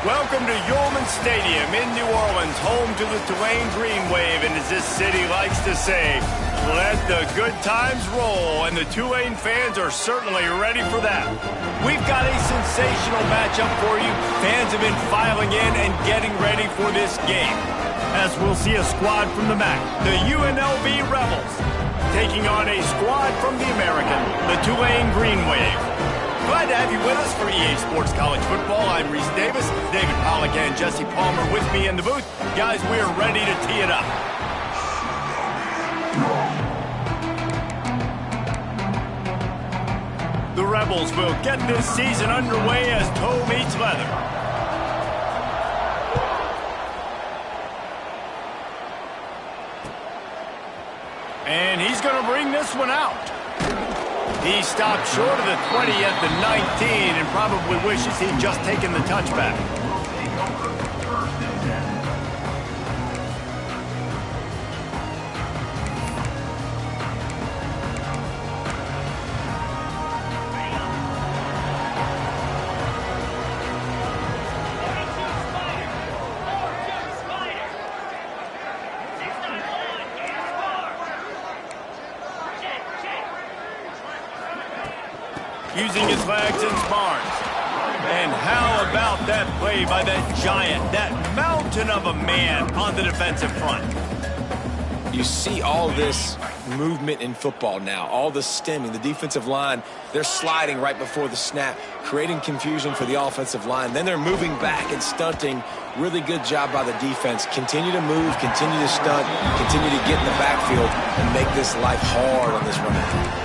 Welcome to Yulman Stadium in New Orleans, home to the Tulane Green Wave, and as this city likes to say, let the good times roll, and the Tulane fans are certainly ready for that. We've got a sensational matchup for you. Fans have been filing in and getting ready for this game. As we'll see a squad from the MAC, the UNLV Rebels, taking on a squad from the American, the Tulane Green Wave. Glad to have you with us for EA Sports College Football. I'm Reese Davis, David Pollack and Jesse Palmer with me in the booth. Guys, we are ready to tee it up. The Rebels will get this season underway as toe meets leather. And he's going to bring this one out. He stopped short of the 20 at the 19 and probably wishes he'd just taken the touchback. Using his legs and smarts. And how about that play by that giant, that mountain of a man on the defensive front? You see all this movement in football now, all the stemming, the defensive line, they're sliding right before the snap, creating confusion for the offensive line. Then they're moving back and stunting. Really good job by the defense. Continue to move, continue to stunt, continue to get in the backfield and make this life hard on this running.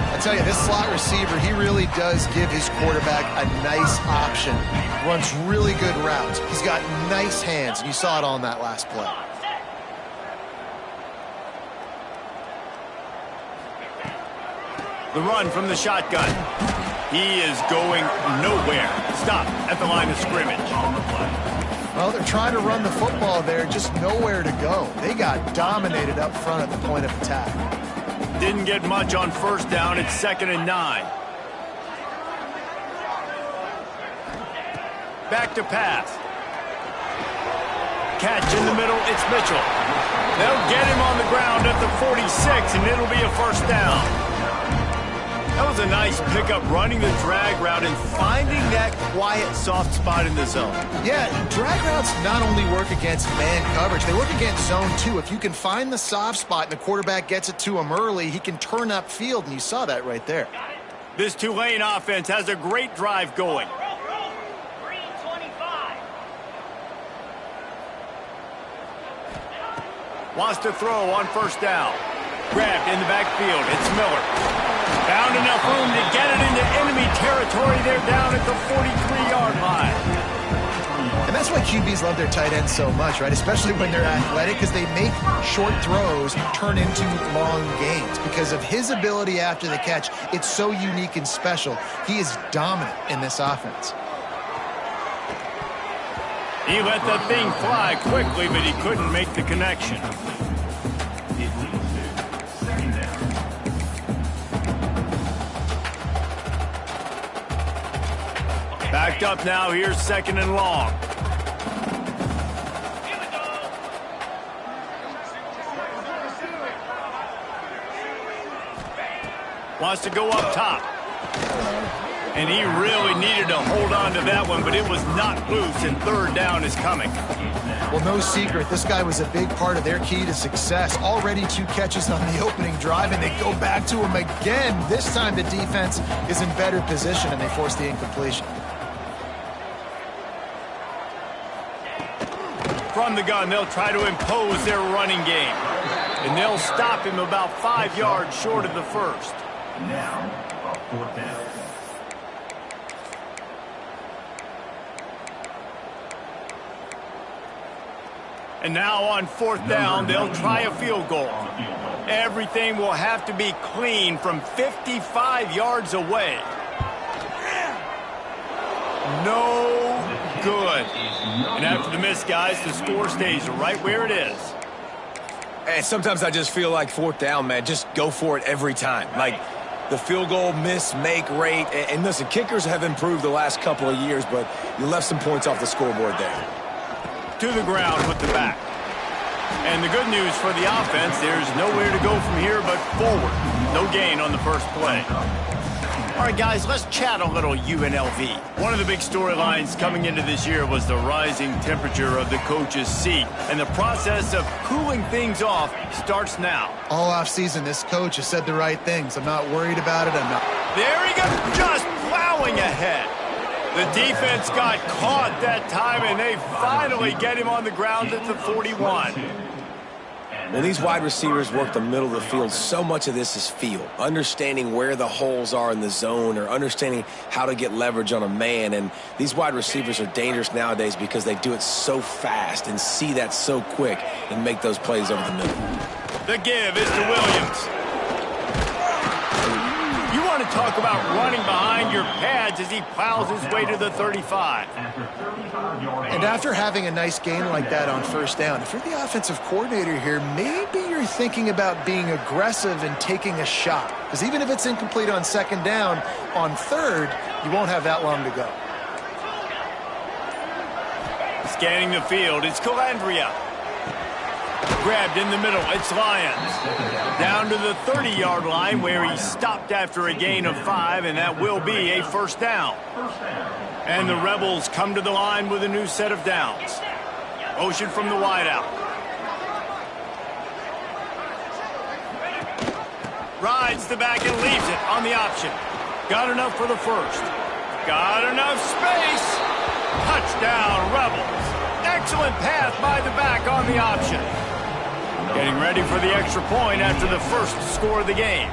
I tell you, this slot receiver, he really does give his quarterback a nice option. Runs really good routes. He's got nice hands, and you saw it on that last play. The run from the shotgun. He is going nowhere. Stop at the line of scrimmage. Well, they're trying to run the football there, just nowhere to go. They got dominated up front at the point of attack. Didn't get much on first down. It's 2nd and 9. Back to pass. Catch in the middle. It's Mitchell. They'll get him on the ground at the 46, and it'll be a first down. That was a nice pickup, running the drag route and finding that quiet, soft spot in the zone. Yeah, drag routes not only work against man coverage, they work against zone too. If you can find the soft spot and the quarterback gets it to him early, he can turn upfield, and you saw that right there. This Tulane offense has a great drive going. Wants to throw on first down. Grabbed in the backfield. It's Miller. Found enough room to get it into enemy territory. They're down at the 43-yard line. And that's why QBs love their tight ends so much, right? Especially when they're athletic, because they make short throws turn into long gains. Because of his ability after the catch, it's so unique and special. He is dominant in this offense. He let the thing fly quickly, but he couldn't make the connection. Backed up now, here's 2nd and long. Wants to go up top. And he really needed to hold on to that one, but it was not loose, and 3rd down is coming. Well, no secret, this guy was a big part of their key to success. Already 2 catches on the opening drive, and they go back to him again. This time the defense is in better position, and they force the incompletion. From the gun, they'll try to impose their running game. And they'll stop him about 5 yards short of the first. Now, 4th down. And now on 4th down, they'll try a field goal. Everything will have to be clean from 55 yards away. No good. And after the miss, guys, the score stays right where it is. And sometimes I just feel like 4th down, man, just go for it every time. Like, the field goal miss-make rate. And listen, kickers have improved the last couple of years, but you left some points off the scoreboard there. To the ground with the back. And the good news for the offense, there's nowhere to go from here but forward. No gain on the first play. All right, guys, let's chat a little UNLV. One of the big storylines coming into this year was the rising temperature of the coach's seat. And the process of cooling things off starts now. All offseason, this coach has said the right things. I'm not worried about it. I'm not. There he goes, just plowing ahead. The defense got caught that time, and they finally get him on the ground at the 41. When these wide receivers work the middle of the field, so much of this is feel. Understanding where the holes are in the zone or understanding how to get leverage on a man. And these wide receivers are dangerous nowadays because they do it so fast and see that so quick and make those plays over the middle. The give is to Williams. You want to talk about running behind your pads as he plows his way to the 35. And after having a nice gain like that on first down, if you're the offensive coordinator here, maybe you're thinking about being aggressive and taking a shot. Because even if it's incomplete on second down, on third, you won't have that long to go. Scanning the field, it's Calandria. Grabbed in the middle, it's Lyons. Down to the 30-yard line where he stopped after a gain of 5, and that will be a first down. And the Rebels come to the line with a new set of downs. Motion from the wideout. Rides the back and leaves it on the option. Got enough for the first. Got enough space. Touchdown, Rebels. Excellent pass by the back on the option. Getting ready for the extra point after the first score of the game.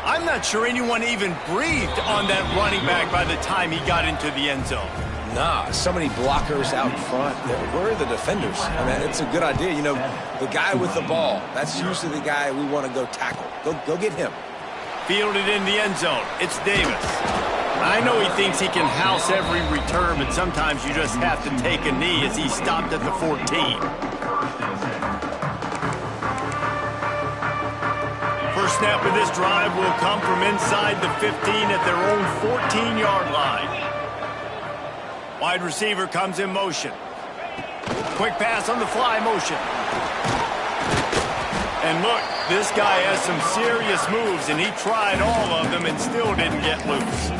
I'm not sure anyone even breathed on that running back by the time he got into the end zone. Nah, so many blockers out front. Where are the defenders? I mean, it's a good idea. You know, the guy with the ball, that's usually the guy we want to go tackle. Go get him. Fielded in the end zone. It's Davis. I know he thinks he can house every return, but sometimes you just have to take a knee as he stopped at the 14. First snap of this drive will come from inside the 15 at their own 14-yard line. Wide receiver comes in motion. Quick pass on the fly motion. And look, this guy has some serious moves, and he tried all of them and still didn't get loose.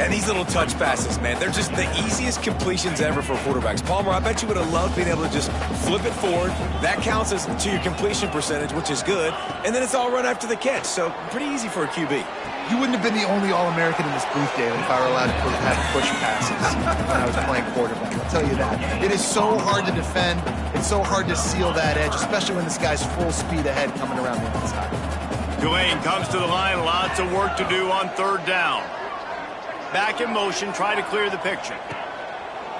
And these little touch passes, man, they're just the easiest completions ever for quarterbacks. Palmer, I bet you would have loved being able to just flip it forward. That counts as to your completion percentage, which is good. And then it's all run after the catch, so pretty easy for a QB. You wouldn't have been the only All-American in this booth, David, if I were allowed to have push passes when I was playing quarterback. I'll tell you that. It is so hard to defend. It's so hard to seal that edge, especially when this guy's full speed ahead coming around the inside. Tulane comes to the line. Lots of work to do on third down. Back in motion, try to clear the picture.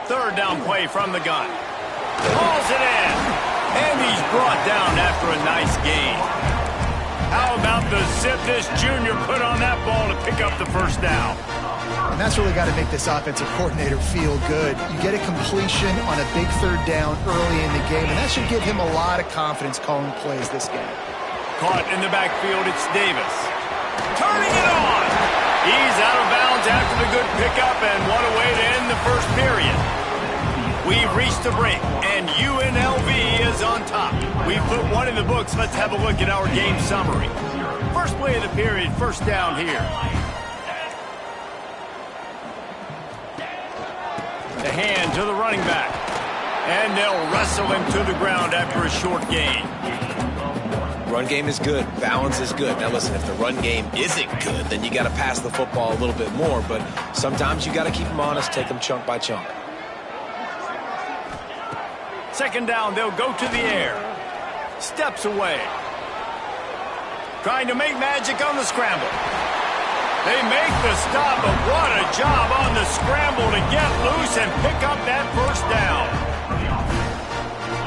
Third down play from the gun. Hauls it in. And he's brought down after a nice gain. How about the zip this junior put on that ball to pick up the first down? And that's really got to make this offensive coordinator feel good. You get a completion on a big third down early in the game, and that should give him a lot of confidence calling plays this game. Caught in the backfield, it's Davis. Turning it on. He's out of bounds after the good pickup, and what a way to end the first period. We've reached the break, and UNLV is on top. We've put one in the books. Let's have a look at our game summary. First play of the period, first down here. The hand to the running back. And they'll wrestle him to the ground after a short gain. Run game is good. Balance is good. Now, listen, if the run game isn't good, then you got to pass the football a little bit more. But sometimes you got to keep them honest, take them chunk by chunk. Second down, they'll go to the air. Steps away. Trying to make magic on the scramble. They make the stop, but what a job on the scramble to get loose and pick up that first down.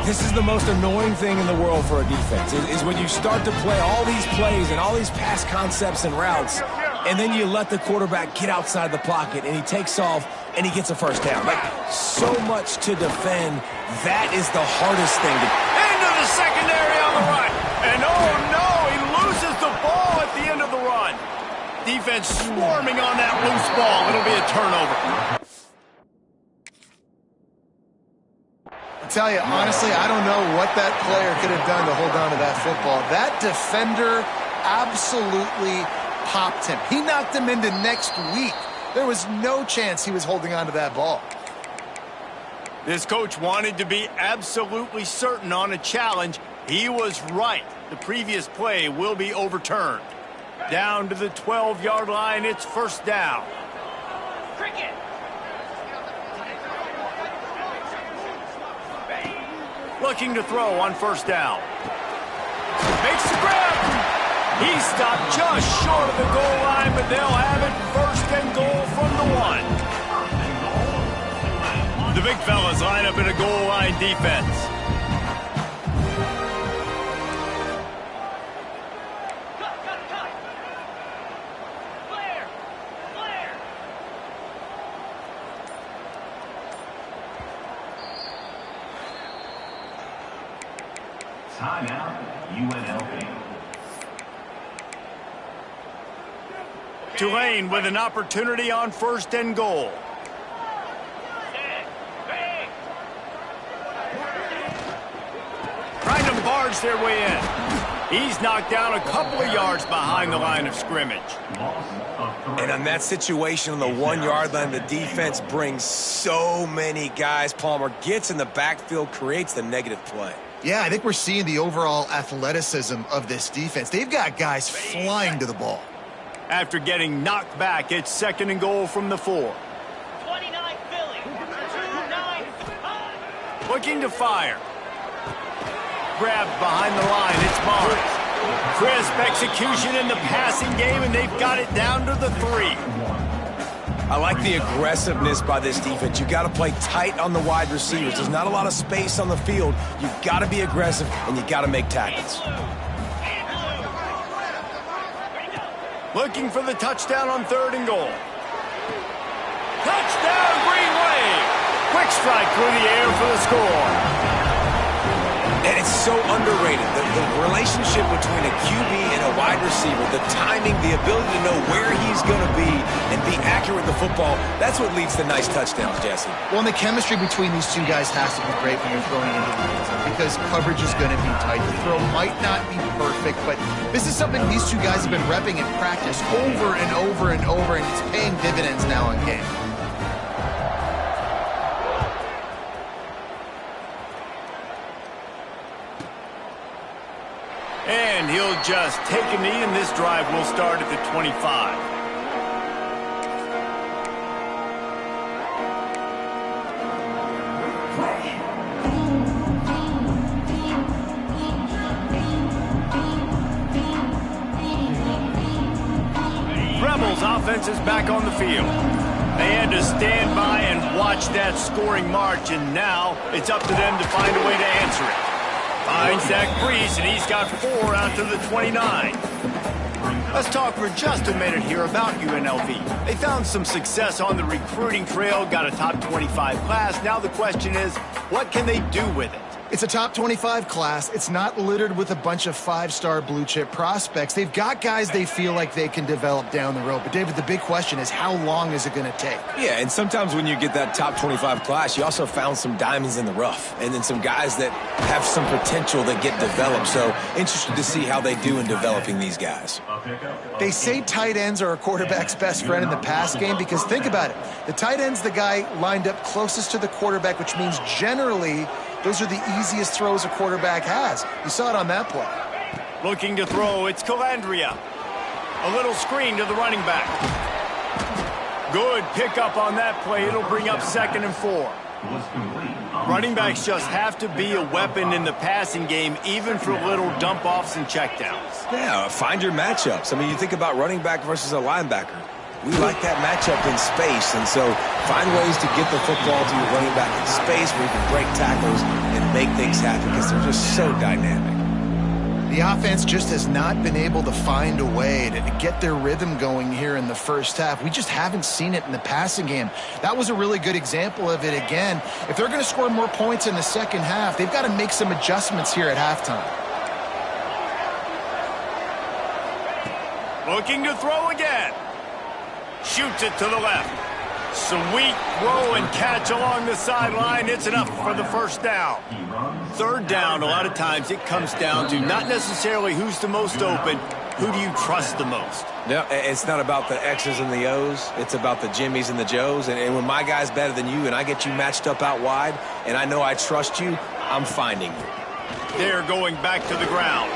This is the most annoying thing in the world for a defense, is when you start to play all these plays and all these pass concepts and routes, and then you let the quarterback get outside the pocket, and he takes off, and he gets a first down. Like, so much to defend. That is the hardest thing to do. Into the secondary on the right. And oh no, he loses the ball at the end of the run. defense swarming on that loose ball. It'll be a turnover. I tell you, honestly, I don't know what that player could have done to hold on to that football. That defender absolutely popped him. He knocked him into next week. There was no chance he was holding on to that ball. This coach wanted to be absolutely certain on a challenge. He was right. The previous play will be overturned. Down to the 12-yard line, it's first down. Cricket. Looking to throw on first down. Makes the grab. He stopped just short of the goal line, but they'll have it first and goal from the 1. The big fellas line up in a goal line defense. Timeout, UNLV. Tulane with an opportunity on first and goal. Trying to barge their way in. He's knocked down a couple of yards behind the line of scrimmage. And on that situation on the 1-yard line, the defense brings so many guys. Palmer gets in the backfield, creates the negative play. Yeah, I think we're seeing the overall athleticism of this defense. They've got guys flying to the ball. After getting knocked back, it's second and goal from the 4. 29 Philly. 2-9. Looking to fire. Grabbed behind the line. It's Barnes. Crisp execution in the passing game, and they've got it down to the 3. I like the aggressiveness by this defense. You got to play tight on the wide receivers. There's not a lot of space on the field. You've got to be aggressive, and you got to make tackles. Looking for the touchdown on third and goal. Touchdown, Green Wave! Quick strike through the air for the score. And it's so underrated. The relationship between a QB and a wide receiver, the timing, the ability to know where he's going to be and be accurate with the football, that's what leads to nice touchdowns, Jesse. Well, and the chemistry between these two guys has to be great when you're throwing into the end zone because coverage is going to be tight. The throw might not be perfect, but this is something these two guys have been repping in practice over and over and over, and it's paying dividends now in game. And he'll just take a knee, and this drive will start at the 25. Rebels offense is back on the field. They had to stand by and watch that scoring march, and now it's up to them to find a way to answer it. Finds Zach Breeze, and he's got 4 out to the 29. Let's talk for just a minute here about UNLV. They found some success on the recruiting trail, got a top 25 class. Now the question is, what can they do with it? It's a top 25 class. It's not littered with a bunch of 5-star blue-chip prospects. They've got guys they feel like they can develop down the road. But, David, the big question is, how long is it going to take? Yeah, and sometimes when you get that top 25 class, you also found some diamonds in the rough. And then some guys that have some potential that get developed. So, interested to see how they do in developing these guys. They say tight ends are a quarterback's best friend in the pass game because, think about it, the tight end's the guy lined up closest to the quarterback, which means generally those are the easiest throws a quarterback has. You saw it on that play. Looking to throw, it's Calandria. A little screen to the running back. Good pickup on that play. It'll bring up second and 4. Running backs just have to be a weapon in the passing game, even for little dump-offs and checkdowns. Yeah, find your matchups. I mean, you think about running back versus a linebacker. We like that matchup in space, and so find ways to get the football to your running back in space where you can break tackles and make things happen because they're just so dynamic. The offense just has not been able to find a way to get their rhythm going here in the first half. We just haven't seen it in the passing game. That was a really good example of it again. If they're going to score more points in the second half, they've got to make some adjustments here at halftime. Looking to throw again. Shoots it to the left. Sweet throw and catch along the sideline. It's enough for the first down. Third down, a lot of times it comes down to not necessarily who's the most open, who do you trust the most? No, it's not about the X's and the O's. It's about the Jimmies and the Joes. And when my guy's better than you and I get you matched up out wide and I know I trust you, I'm finding you. They're going back to the ground.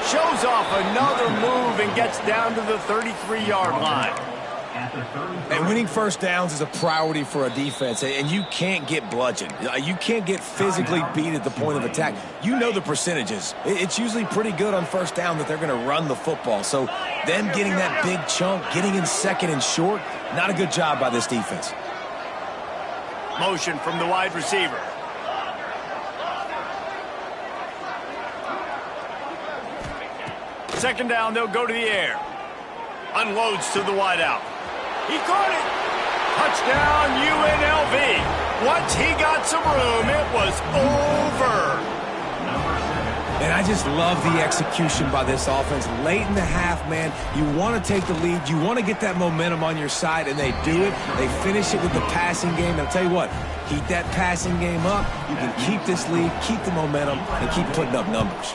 Shows off another move and gets down to the 33-yard line. And winning first downs is a priority for a defense, and you can't get bludgeoned. You can't get physically beat at the point of attack. You know the percentages. It's usually pretty good on first down that they're going to run the football. So them getting that big chunk, getting in second and short, not a good job by this defense. Motion from the wide receiver. Second down, they'll go to the air. Unloads to the wideout. He caught it. Touchdown, UNLV. Once he got some room, it was over. And I just love the execution by this offense. Late in the half, man, you want to take the lead. You want to get that momentum on your side, and they do it. They finish it with the passing game. And I'll tell you what, keep that passing game up. You can keep this lead, keep the momentum, and keep putting up numbers.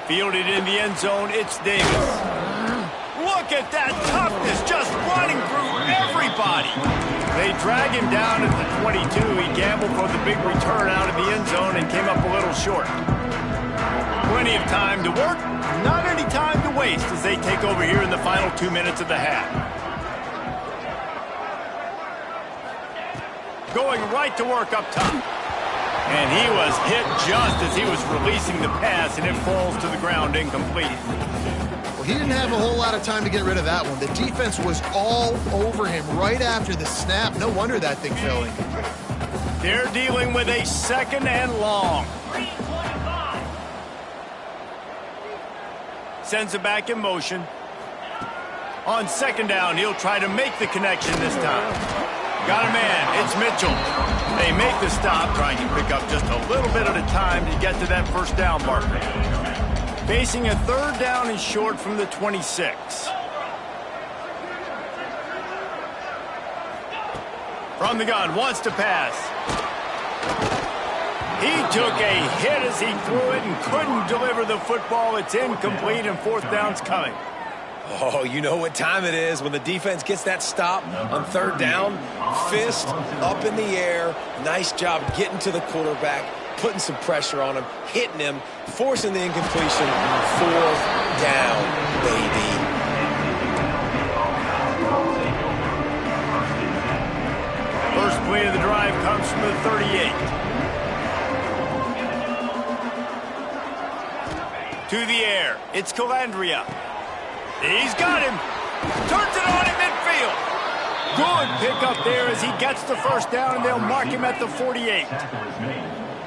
Fielded in the end zone, it's Davis. Look at that toughness, just running through everybody. They drag him down at the 22. He gambled for the big return out of the end zone and came up a little short. Plenty of time to work, not any time to waste as they take over here in the final 2 minutes of the half. Going right to work up top. And he was hit just as he was releasing the pass, and it falls to the ground incomplete. Well, he didn't have a whole lot of time to get rid of that one. The defense was all over him right after the snap. No wonder that thing fell in. They're dealing with a second and long. Sends it back in motion. On second down, he'll try to make the connection this time. Got a man. It's Mitchell. They make the stop, trying to pick up just a little bit at a time to get to that first down marker. Facing a third down and short from the 26. From the gun, wants to pass. He took a hit as he threw it and couldn't deliver the football. It's incomplete and fourth down's coming. Oh, you know what time it is when the defense gets that stop on third down. Fist up in the air. Nice job getting to the quarterback, putting some pressure on him, hitting him, forcing the incompletion. Fourth down, baby. First play of the drive comes from the 38. To the air. It's Calandria. He's got him. Turns it on in midfield. Good pickup there as he gets the first down, and they'll mark him at the 48.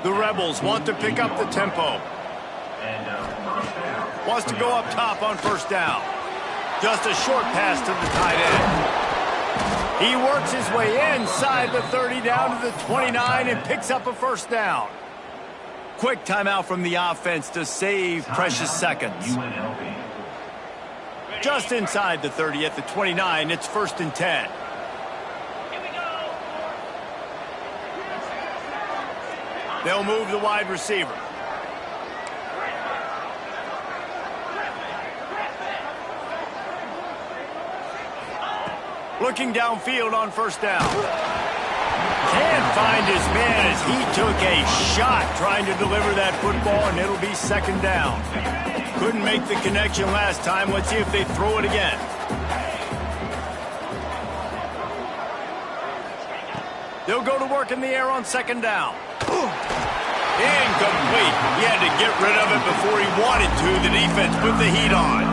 The Rebels want to pick up the tempo. Wants to go up top on first down. Just a short pass to the tight end. He works his way inside the 30 down to the 29 and picks up a first down. Quick timeout from the offense to save precious seconds. Just inside the 30 at the 29, it's first and 10. They'll move the wide receiver. Looking downfield on first down. Can't find his man as he took a shot trying to deliver that football, and it'll be second down. Couldn't make the connection last time. Let's see if they throw it again. They'll go to work in the air on second down. Incomplete. He had to get rid of it before he wanted to. The defense put the heat on.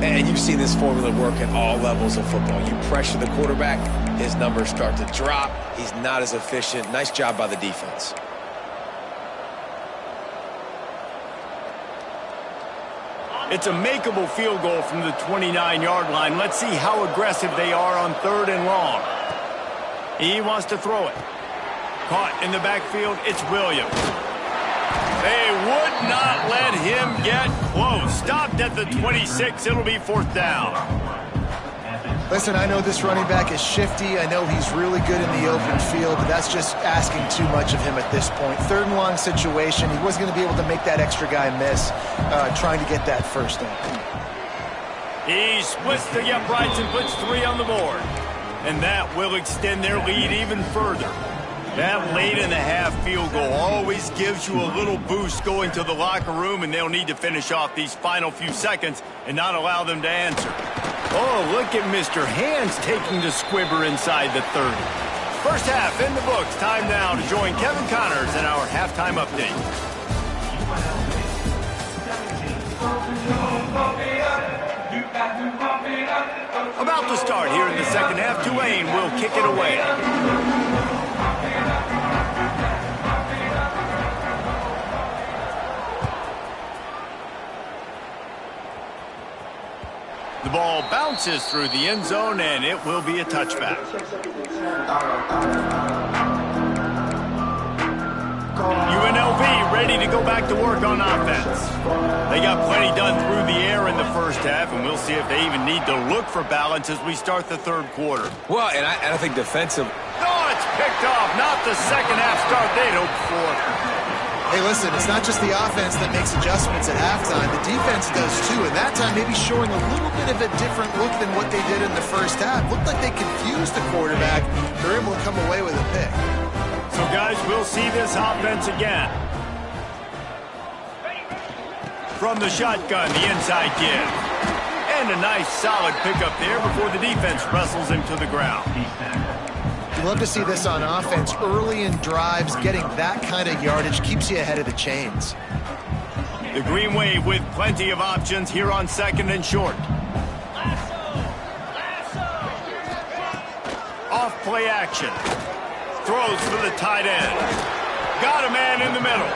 And you've seen this formula work at all levels of football. You pressure the quarterback, his numbers start to drop. He's not as efficient. Nice job by the defense. It's a makeable field goal from the 29-yard line. Let's see how aggressive they are on third and long. He wants to throw it. Caught in the backfield, it's Williams. They would not let him get close. Stopped at the 26. It'll be 4th down. Listen, I know this running back is shifty. I know he's really good in the open field, but that's just asking too much of him at this point. 3rd and long situation. He wasn't going to be able to make that extra guy miss trying to get that first down. He splits the uprights and puts 3 on the board. And that will extend their lead even further. That late-in-the-half field goal always gives you a little boost going to the locker room, and they'll need to finish off these final few seconds and not allow them to answer. Oh, look at Mr. Hands taking the squibber inside the 30. First half in the books. Time now to join Kevin Connors in our halftime update. About to start here in the second half, Tulane will kick it away. The ball bounces through the end zone, and it will be a touchback. UNLV ready to go back to work on offense. They got plenty done through the air in the first half, and we'll see if they even need to look for balance as we start the 3rd quarter. Well, and I think defensive. Oh, it's picked off. Not the second half start they'd hoped for. Hey, listen, it's not just the offense that makes adjustments at halftime. The defense does too, and that time maybe showing a little bit of a different look than what they did in the first half. Looked like they confused the quarterback. They're able to come away with a pick. So, guys, we'll see this offense again. From the shotgun, the inside give. And a nice, solid pickup there before the defense wrestles him to the ground. You love to see this on offense. Early in drives, getting that kind of yardage keeps you ahead of the chains. The Green Wave with plenty of options here on 2nd and short. Off play action. Throws for the tight end. Got a man in the middle.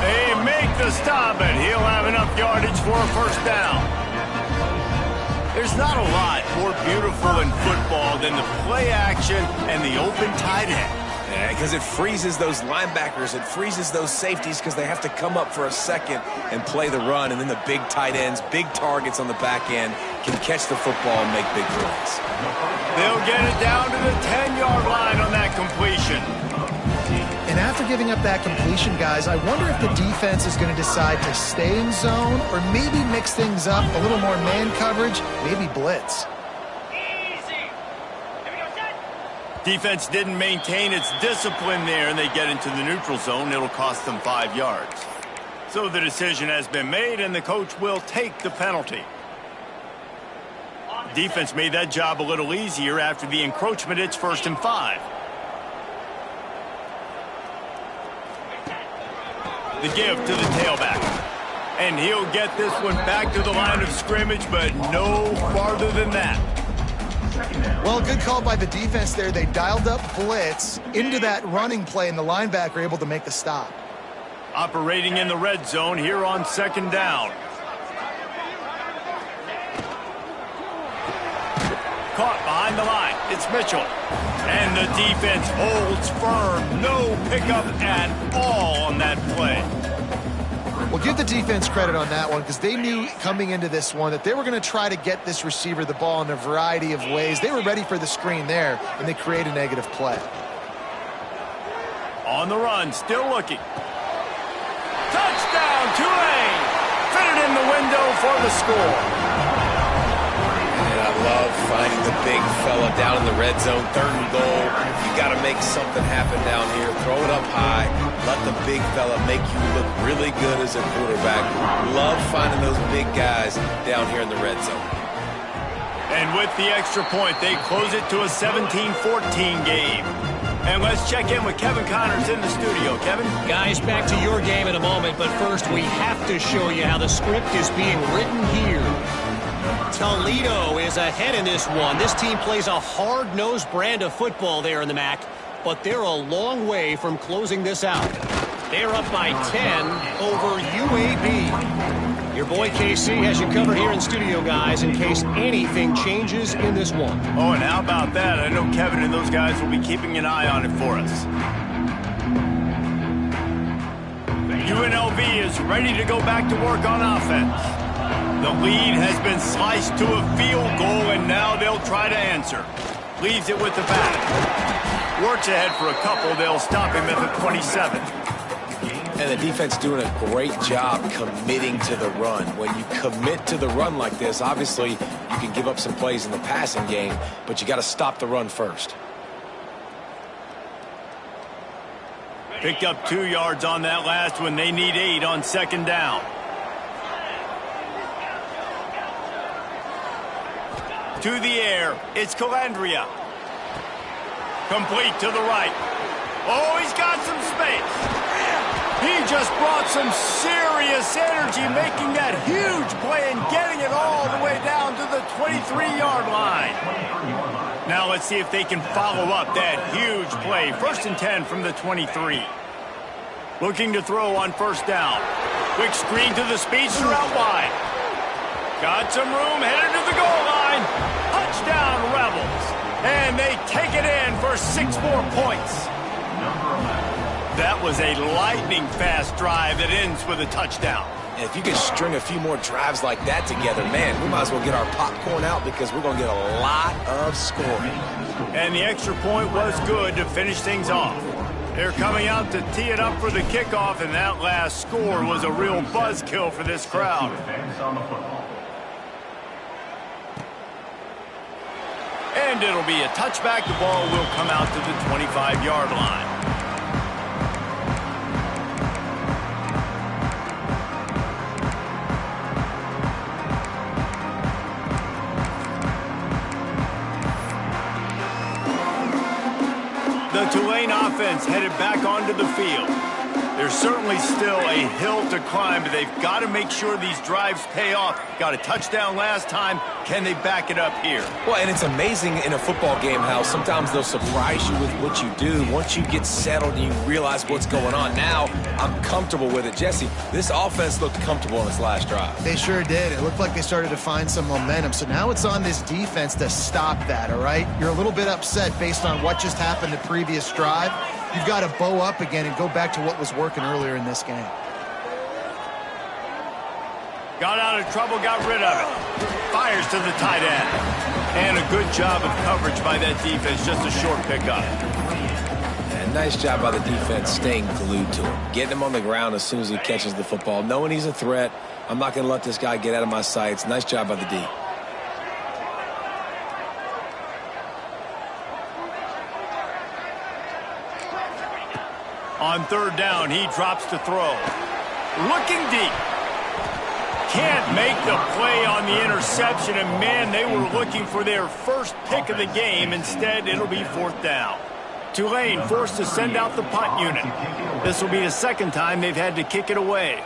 They make the stop, and he'll have enough yardage for a first down. There's not a lot more beautiful in football than the play action and the open tight end. Yeah, because it freezes those linebackers. It freezes those safeties because they have to come up for a second and play the run. And then the big tight ends, big targets on the back end can catch the football and make big plays. They'll get it down to the 10-yard line on that completion. And after giving up that completion, guys, I wonder if the defense is going to decide to stay in zone or maybe mix things up, a little more man coverage, maybe blitz. Easy. Here we go, set. Defense didn't maintain its discipline there, and they get into the neutral zone. It'll cost them 5 yards. So the decision has been made, and the coach will take the penalty. Defense made that job a little easier after the encroachment. It's 1st and 5. The give to the tailback. And he'll get this one back to the line of scrimmage, but no farther than that. Well, good call by the defense there. They dialed up blitz into that running play, and the linebacker able to make the stop. Operating in the red zone here on 2nd down. Caught behind the line. It's Mitchell. And the defense holds firm. No pickup at all on that play. Well, give the defense credit on that one because they knew coming into this one that they were going to try to get this receiver the ball in a variety of ways. They were ready for the screen there, and they create a negative play. On the run, still looking. Touchdown, Tulane! Fitted in the window for the score. And I love finding the big fella down in the red zone, 3rd and goal. You got to make something happen down here. Throw it up high. Let the big fella make you look really good as a quarterback. Love finding those big guys down here in the red zone. And with the extra point, they close it to a 17-14 game. And let's check in with Kevin Connors in the studio. Kevin? Guys, back to your game in a moment, but first we have to show you how the script is being written here. Toledo is ahead in this one. This team plays a hard-nosed brand of football there in the MAC, but they're a long way from closing this out. They're up by 10 over UAB. Your boy KC has you covered here in studio, guys, in case anything changes in this one. Oh, and how about that? I know Kevin and those guys will be keeping an eye on it for us. UNLV is ready to go back to work on offense. The lead has been sliced to a field goal, and now they'll try to answer. Leaves it with the back. Works ahead for a couple. They'll stop him at the 27. And the defense doing a great job committing to the run. When you commit to the run like this, obviously you can give up some plays in the passing game, but you got to stop the run first. Picked up 2 yards on that last one. They need 8 on second down. To the air, it's Calandria. Complete to the right. Oh, he's got some space. He just brought some serious energy, making that huge play and getting it all the way down to the 23-yard line. Now let's see if they can follow up that huge play. 1st and 10 from the 23. Looking to throw on first down. Quick screen to the speedster out wide. Got some room, headed to the goal line. Touchdown, Rebels. And they take it in for 6 more points. That was a lightning-fast drive that ends with a touchdown. And if you can string a few more drives like that together, man, we might as well get our popcorn out because we're going to get a lot of scoring. And the extra point was good to finish things off. They're coming out to tee it up for the kickoff, and that last score was a real buzzkill for this crowd. And it'll be a touchback. The ball will come out to the 25-yard line. The Tulane offense headed back onto the field. There's certainly still a hill to climb, but they've got to make sure these drives pay off. Got a touchdown last time. Can they back it up here? Well, and it's amazing in a football game how sometimes they'll surprise you with what you do. Once you get settled and you realize what's going on, now I'm comfortable with it. Jesse, this offense looked comfortable in its last drive. They sure did. It looked like they started to find some momentum. So now it's on this defense to stop that, all right? You're a little bit upset based on what just happened the previous drive. You've got to bow up again and go back to what was working earlier in this game. Got out of trouble, got rid of it. Fires to the tight end. And a good job of coverage by that defense, just a short pickup. And nice job by the defense staying glued to him. Getting him on the ground as soon as he catches the football. Knowing he's a threat, I'm not going to let this guy get out of my sights. Nice job by the D. On third down, he drops to throw. Looking deep. Can't make the play on the interception, and man, they were looking for their first pick of the game. Instead, it'll be 4th down. Tulane forced to send out the punt unit. This will be the second time they've had to kick it away.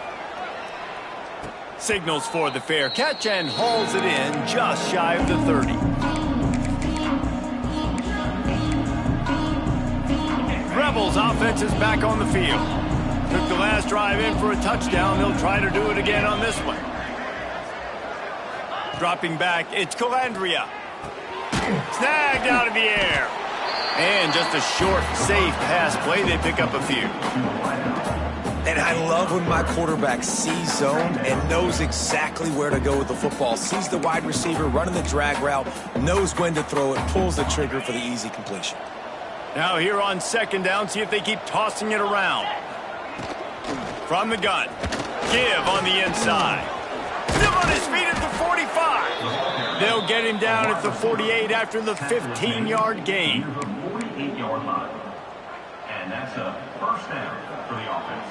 Signals for the fair catch and hauls it in just shy of the 30. Rebels offense is back on the field. Took the last drive in for a touchdown. They'll try to do it again on this one. Dropping back, it's Calandria. Snagged out of the air. And just a short, safe pass play. They pick up a few. And I love when my quarterback sees zone and knows exactly where to go with the football. Sees the wide receiver running the drag route, knows when to throw it, pulls the trigger for the easy completion. Now here on second down, see if they keep tossing it around. From the gun. Give on the inside. Still on his feet at the 45. They'll get him down at the 48 after the 15-yard gain. 48-yard line. And that's a first down for the offense.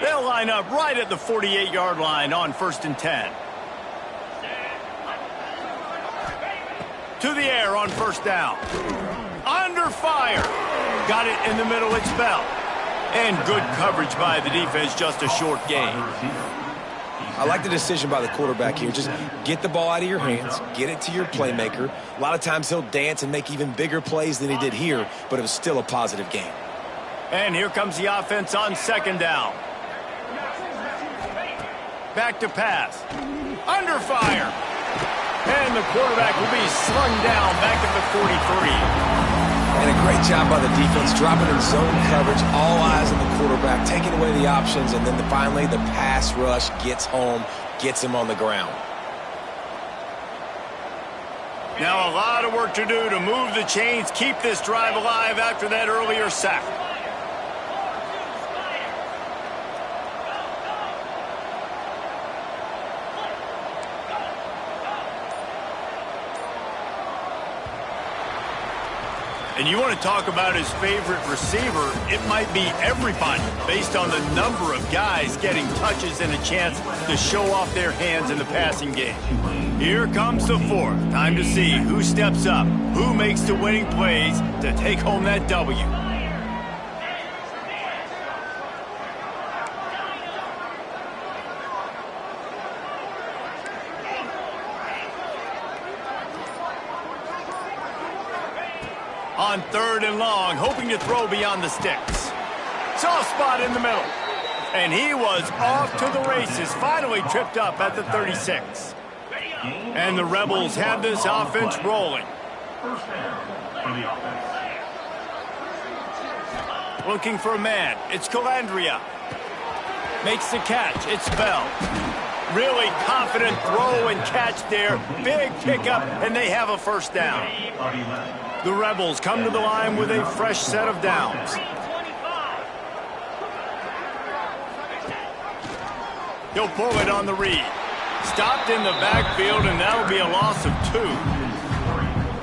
They'll line up right at the 48-yard line on 1st and 10. To the air on first down. Under fire. Got it in the middle, it's Bell. And good coverage by the defense, just a short gain. I like the decision by the quarterback here. Just get the ball out of your hands, get it to your playmaker. A lot of times he'll dance and make even bigger plays than he did here, but it was still a positive game. And here comes the offense on second down. Back to pass. Under fire. And the quarterback will be slung down back at the 43. And a great job by the defense, dropping in zone coverage, all eyes on the quarterback, taking away the options, and then finally the pass rush gets home, gets him on the ground. Now a lot of work to do to move the chains, keep this drive alive after that earlier sack. And you want to talk about his favorite receiver, it might be everybody based on the number of guys getting touches and a chance to show off their hands in the passing game. Here comes the fourth. Time to see who steps up, who makes the winning plays to take home that W. On 3rd and long, hoping to throw beyond the sticks. Soft spot in the middle. And he was off to the races, finally tripped up at the 36. And the Rebels have this offense rolling. First down for the offense. Looking for a man. It's Calandria. Makes the catch. It's Bell. Really confident throw and catch there. Big pickup, and they have a first down. The Rebels come to the line with a fresh set of downs. He'll pull it on the read. Stopped in the backfield, and that'll be a loss of 2.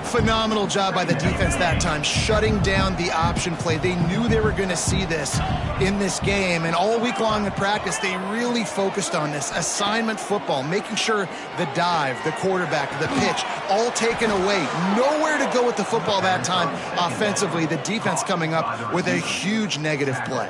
Phenomenal job by the defense that time, shutting down the option play. They knew they were going to see this in this game, and all week long in practice, they really focused on this assignment football, making sure the dive, the quarterback, the pitch, all taken away. Nowhere to go with the football that time offensively. The defense coming up with a huge negative play.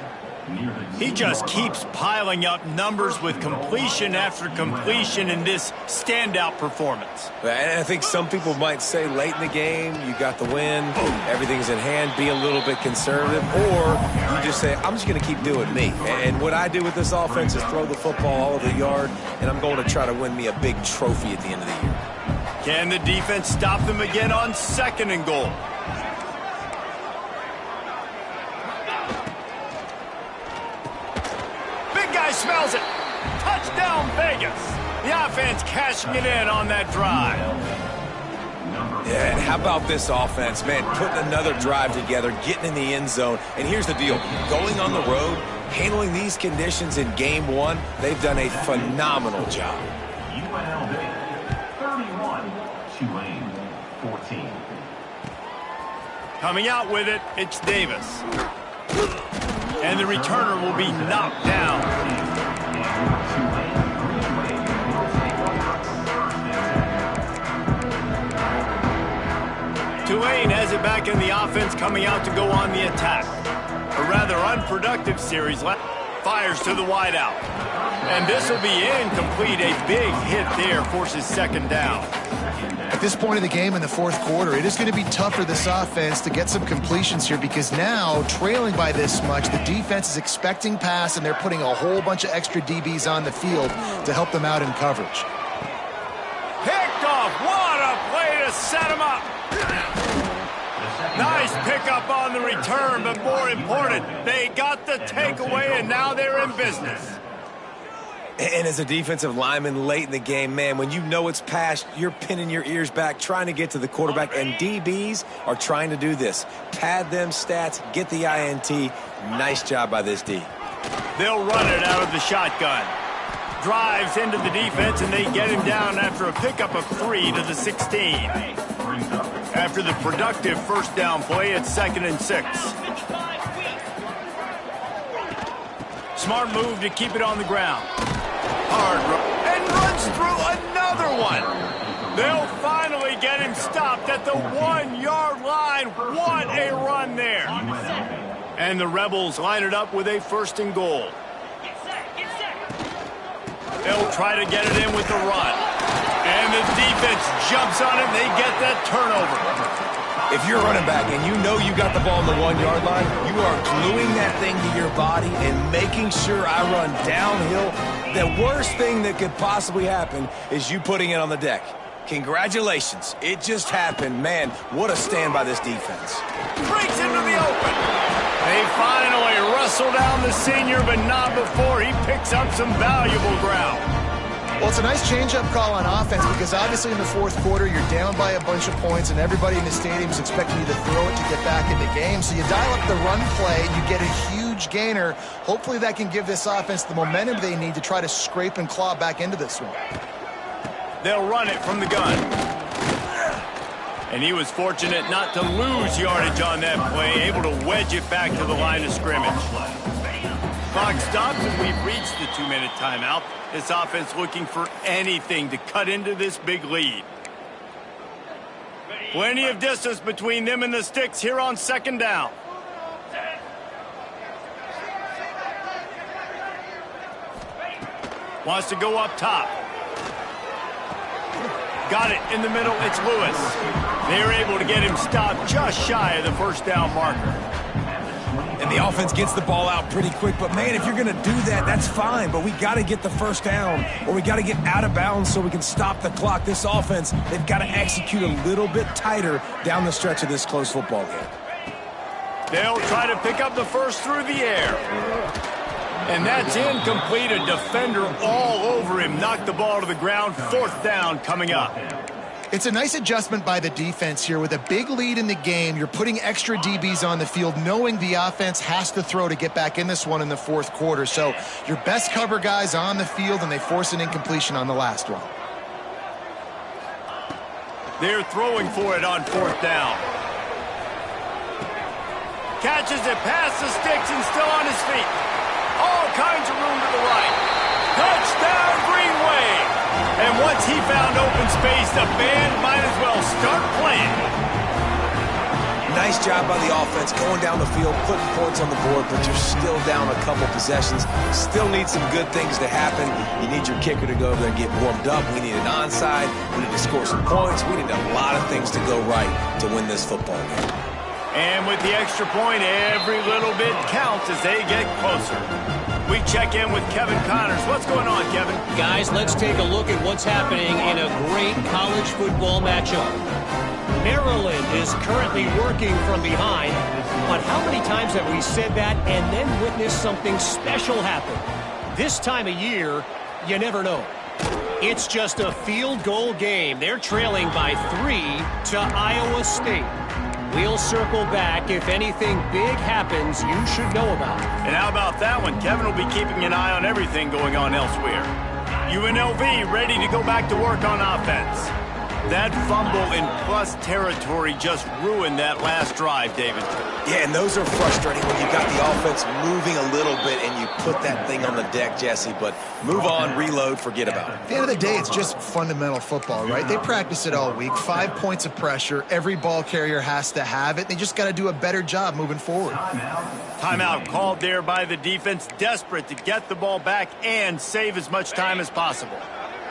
He just keeps piling up numbers with completion after completion in this standout performance. And I think some people might say late in the game, you got the win, everything's in hand, be a little bit conservative, or you just say, I'm just going to keep doing me. And what I do with this offense is throw the football all over the yard, and I'm going to try to win me a big trophy at the end of the year. Can the defense stop them again on 2nd and goal? Smells it. Touchdown, Vegas. The offense cashing it in on that drive. Yeah, and how about this offense, man, putting another drive together, getting in the end zone. And here's the deal. Going on the road, handling these conditions in game 1, they've done a phenomenal job. UNLV 31, Tulane 14. Coming out with it, it's Davis. And the returner will be knocked down. Tulane has it back in the offense, coming out to go on the attack. A rather unproductive series. Fires to the wideout. And this will be incomplete. A big hit there forces 2nd down. At this point in the game in the 4th quarter, it is going to be tough for this offense to get some completions here because now, trailing by this much, the defense is expecting pass, and they're putting a whole bunch of extra DBs on the field to help them out in coverage. Picked off. What a play to set him up. Nice pickup on the return, but more important, they got the takeaway, and now they're in business. And as a defensive lineman late in the game, man, when you know it's past, you're pinning your ears back, trying to get to the quarterback, and DBs are trying to do this. Pad them stats, get the INT. Nice job by this D. They'll run it out of the shotgun. Drives into the defense, and they get him down after a pickup of 3 to the 16. After the productive first down play, it's 2nd and 6. Smart move to keep it on the ground. Hard and runs through another one. They'll finally get him stopped at the 1-yard line. What a run there. And the Rebels line it up with a 1st and goal. They'll try to get it in with the run. And the defense jumps on it, and they get that turnover. If you're running back and you know you got the ball on the 1-yard line, you are gluing that thing to your body and making sure I run downhill. The worst thing that could possibly happen is you putting it on the deck. Congratulations. It just happened. Man, what a stand by this defense. Breaks into the open. They finally wrestle down the senior, but not before he picks up some valuable ground. Well, it's a nice change-up call on offense because obviously in the fourth quarter, you're down by a bunch of points and everybody in the stadium is expecting you to throw it to get back in the game. So you dial up the run play, you get a huge gainer. Hopefully that can give this offense the momentum they need to try to scrape and claw back into this one. They'll run it from the gun. And he was fortunate not to lose yardage on that play, able to wedge it back to the line of scrimmage. Clock stops and we've reached the 2-minute timeout. This offense looking for anything to cut into this big lead. Plenty of distance between them and the sticks here on second down. Wants to go up top. Got it in the middle. It's Lewis. They're able to get him stopped just shy of the first down marker. And the offense gets the ball out pretty quick. But, man, if you're going to do that, that's fine. But we got to get the first down, or we got to get out of bounds so we can stop the clock. This offense, they've got to execute a little bit tighter down the stretch of this close football game. They'll try to pick up the first through the air. And that's incomplete. A defender all over him. Knocked the ball to the ground. Fourth down coming up. It's a nice adjustment by the defense here. With a big lead in the game, you're putting extra DBs on the field, knowing the offense has to throw to get back in this one in the fourth quarter. So your best cover guys on the field, and they force an incompletion on the last one. They're throwing for it on fourth down. Catches it past the sticks and still on his feet. All kinds of room to the right. Touchdown, Green Wave. And once he found open space, the band might as well start playing. Nice job by the offense going down the field, putting points on the board, but you're still down a couple possessions. Still need some good things to happen. You need your kicker to go over there and get warmed up. We need an onside. We need to score some points. We need a lot of things to go right to win this football game. And with the extra point, every little bit counts as they get closer. We check in with Kevin Connors. What's going on, Kevin? Guys, let's take a look at what's happening in a great college football matchup. Maryland is currently working from behind, but how many times have we said that and then witnessed something special happen? This time of year, you never know. It's just a field goal game. They're trailing by 3 to Iowa State. We'll circle back. If anything big happens, you should know about it. And how about that one? Kevin will be keeping an eye on everything going on elsewhere. UNLV ready to go back to work on offense. That fumble in plus territory just ruined that last drive, David. Yeah, and those are frustrating when you've got the offense moving a little bit and you put that thing on the deck, Jesse. But move on, reload, forget about it. At the end of the day, it's just fundamental football, right? They practice it all week. 5 points of pressure. Every ball carrier has to have it. They just got to do a better job moving forward. Timeout called there by the defense, desperate to get the ball back and save as much time as possible.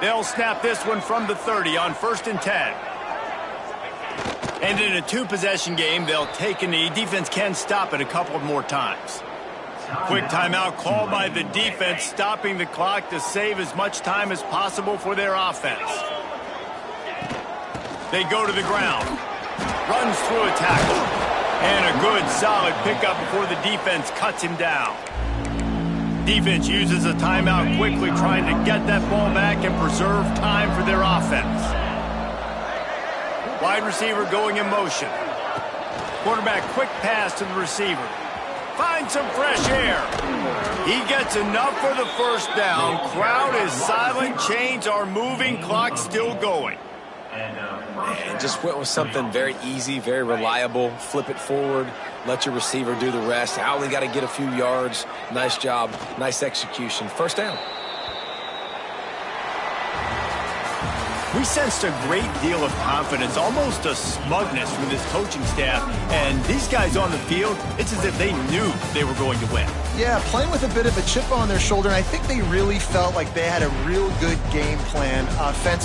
They'll snap this one from the 30 on 1st and 10. And in a 2-possession game, they'll take a knee. Defense can stop it a couple more times. Quick timeout called by the defense, stopping the clock to save as much time as possible for their offense. They go to the ground. Runs through a tackle. And a good, solid pickup before the defense cuts him down. Defense uses a timeout quickly, trying to get that ball back and preserve time for their offense. Wide receiver going in motion. Quarterback quick pass to the receiver. Finds some fresh air. He gets enough for the first down. Crowd is silent. Chains are moving. Clock still going. And just went with something very easy, very reliable. Flip it forward, let your receiver do the rest. I only got to get a few yards. Nice job, nice execution. First down. We sensed a great deal of confidence, almost a smugness from this coaching staff. And these guys on the field, it's as if they knew they were going to win. Yeah, playing with a bit of a chip on their shoulder, and I think they really felt like they had a real good game plan offensively.